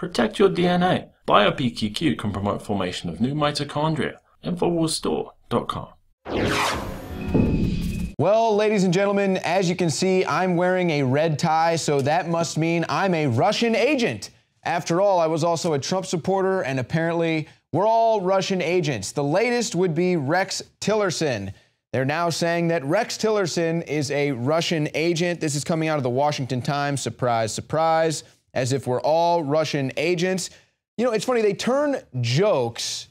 Protect your DNA. BioPQQ can promote formation of new mitochondria. Infowarsstore.com. Well, ladies and gentlemen, as you can see, I'm wearing a red tie, so that must mean I'm a Russian agent. After all, I was also a Trump supporter, and apparently we're all Russian agents. The latest would be Rex Tillerson. They're now saying that Rex Tillerson is a Russian agent. This is coming out of the Washington Times. Surprise, surprise. As if we're all Russian agents. You know, it's funny, they turn jokes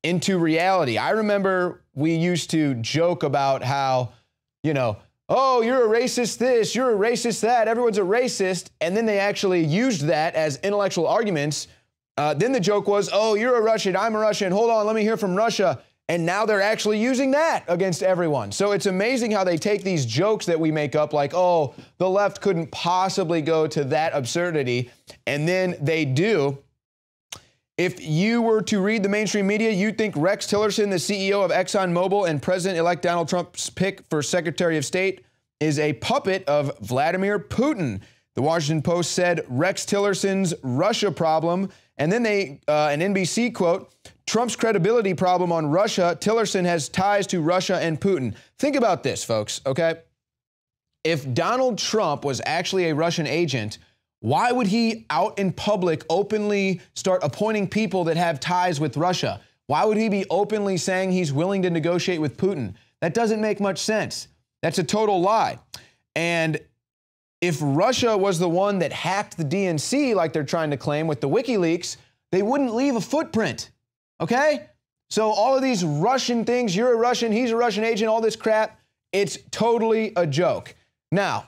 into reality. I remember we used to joke about how, you know, oh, you're a racist this, you're a racist that, everyone's a racist, and then they actually used that as intellectual arguments. Then the joke was, oh, you're a Russian, I'm a Russian, hold on, let me hear from Russia. And now they're actually using that against everyone. So it's amazing how they take these jokes that we make up like, oh, the left couldn't possibly go to that absurdity, and then they do. If you were to read the mainstream media, you'd think Rex Tillerson, the CEO of ExxonMobil and President-elect Donald Trump's pick for Secretary of State, is a puppet of Vladimir Putin. The Washington Post said Rex Tillerson's Russia problem, and then an NBC quote, Trump's credibility problem on Russia, Tillerson has ties to Russia and Putin. Think about this, folks, okay? If Donald Trump was actually a Russian agent, why would he out in public openly start appointing people that have ties with Russia? Why would he be openly saying he's willing to negotiate with Putin? That doesn't make much sense. That's a total lie. And if Russia was the one that hacked the DNC, like they're trying to claim with the WikiLeaks, they wouldn't leave a footprint, okay? So all of these Russian things, you're a Russian, he's a Russian agent, all this crap, it's totally a joke. Now,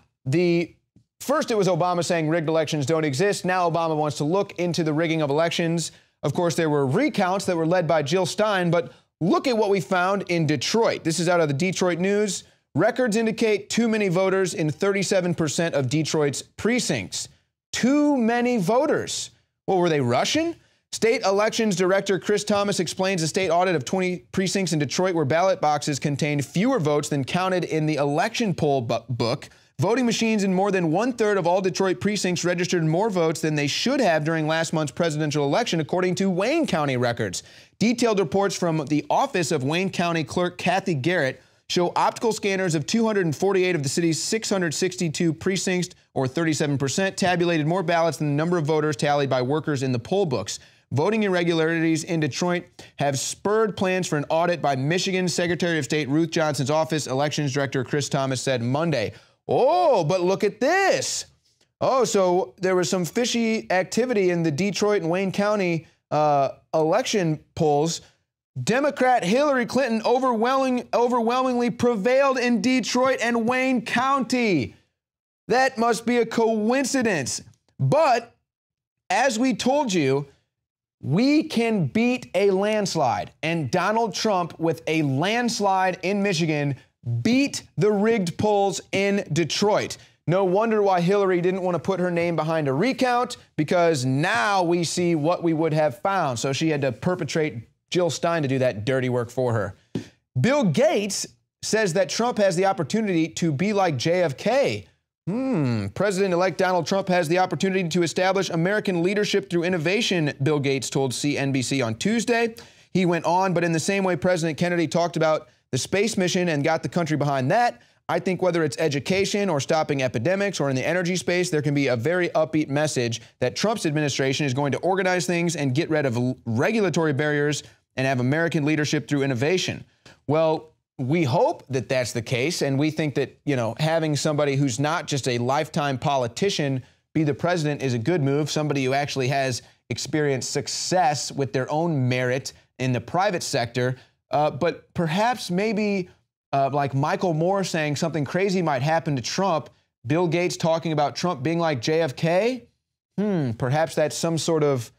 first it was Obama saying rigged elections don't exist. Now Obama wants to look into the rigging of elections. Of course, there were recounts that were led by Jill Stein, but look at what we found in Detroit. This is out of the Detroit News. Records indicate too many voters in 37% of Detroit's precincts. Too many voters. Well, were they Russian? State Elections Director Chris Thomas explains a state audit of 20 precincts in Detroit where ballot boxes contained fewer votes than counted in the election poll book. Voting machines in more than 1/3 of all Detroit precincts registered more votes than they should have during last month's presidential election, according to Wayne County records. Detailed reports from the office of Wayne County Clerk Kathy Garrett show optical scanners of 248 of the city's 662 precincts, or 37%, tabulated more ballots than the number of voters tallied by workers in the poll books. Voting irregularities in Detroit have spurred plans for an audit by Michigan Secretary of State Ruth Johnson's office, Elections Director Chris Thomas said Monday. Oh, but look at this. Oh, so there was some fishy activity in the Detroit and Wayne County election polls. Democrat Hillary Clinton overwhelmingly prevailed in Detroit and Wayne County. That must be a coincidence. But as we told you, we can beat a landslide. And Donald Trump, with a landslide in Michigan, beat the rigged polls in Detroit. No wonder why Hillary didn't want to put her name behind a recount, because now we see what we would have found. So she had to perpetrate Jill Stein to do that dirty work for her. Bill Gates says that Trump has the opportunity to be like JFK. President-elect Donald Trump has the opportunity to establish American leadership through innovation, Bill Gates told CNBC on Tuesday. He went on, but in the same way President Kennedy talked about the space mission and got the country behind that, I think whether it's education or stopping epidemics or in the energy space, there can be a very upbeat message that Trump's administration is going to organize things and get rid of regulatory barriers and have American leadership through innovation. Well, we hope that that's the case, and we think that, you know, having somebody who's not just a lifetime politician be the president is a good move, somebody who actually has experienced success with their own merit in the private sector. But perhaps maybe like Michael Moore saying something crazy might happen to Trump, Bill Gates talking about Trump being like JFK. Perhaps that's some sort of,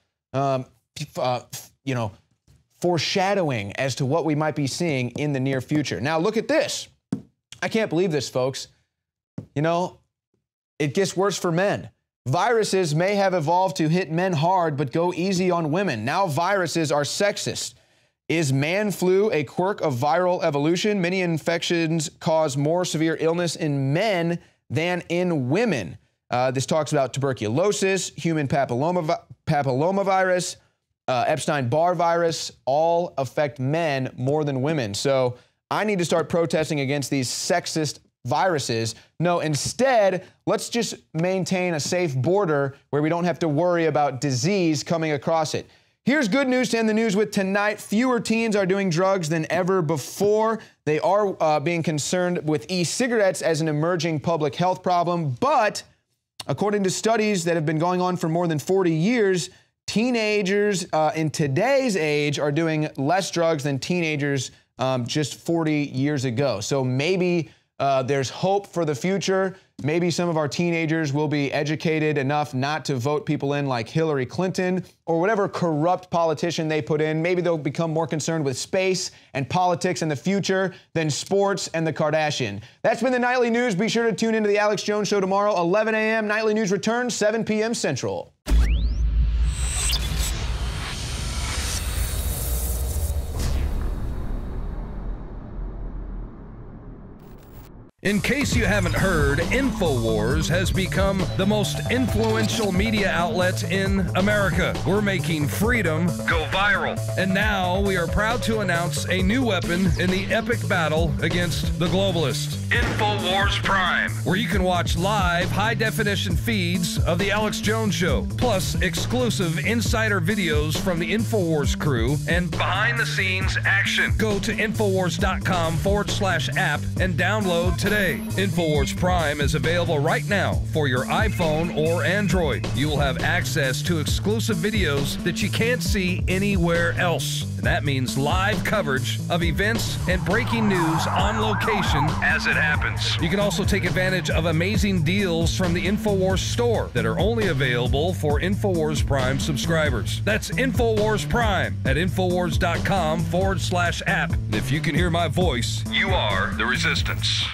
foreshadowing as to what we might be seeing in the near future. Now, look at this. I can't believe this, folks. You know, it gets worse for men. Viruses may have evolved to hit men hard, but go easy on women. Now viruses are sexist. Is man flu a quirk of viral evolution? Many infections cause more severe illness in men than in women. This talks about tuberculosis, human papillomavirus, Epstein-Barr virus, all affect men more than women. So I need to start protesting against these sexist viruses. No, instead, let's just maintain a safe border where we don't have to worry about disease coming across it. Here's good news to end the news with tonight. Fewer teens are doing drugs than ever before. They are being concerned with e-cigarettes as an emerging public health problem. But according to studies that have been going on for more than 40 years, teenagers in today's age are doing less drugs than teenagers just 40 years ago. So maybe there's hope for the future. Maybe some of our teenagers will be educated enough not to vote people in like Hillary Clinton or whatever corrupt politician they put in. Maybe they'll become more concerned with space and politics in the future than sports and the Kardashian. That's been the Nightly News. Be sure to tune into the Alex Jones Show tomorrow, 11 a.m. Nightly News returns, 7 p.m. Central. In case you haven't heard, Infowars has become the most influential media outlet in America. We're making freedom go viral. And now we are proud to announce a new weapon in the epic battle against the globalists. Infowars Prime, where you can watch live high-definition feeds of the Alex Jones Show, plus exclusive insider videos from the Infowars crew and behind-the-scenes action. Go to Infowars.com/app and download today. Infowars Prime is available right now for your iPhone or Android. You will have access to exclusive videos that you can't see anywhere else. And that means live coverage of events and breaking news on location as it happens. You can also take advantage of amazing deals from the Infowars store that are only available for Infowars Prime subscribers. That's Infowars Prime at Infowars.com/app. And if you can hear my voice, you are the resistance.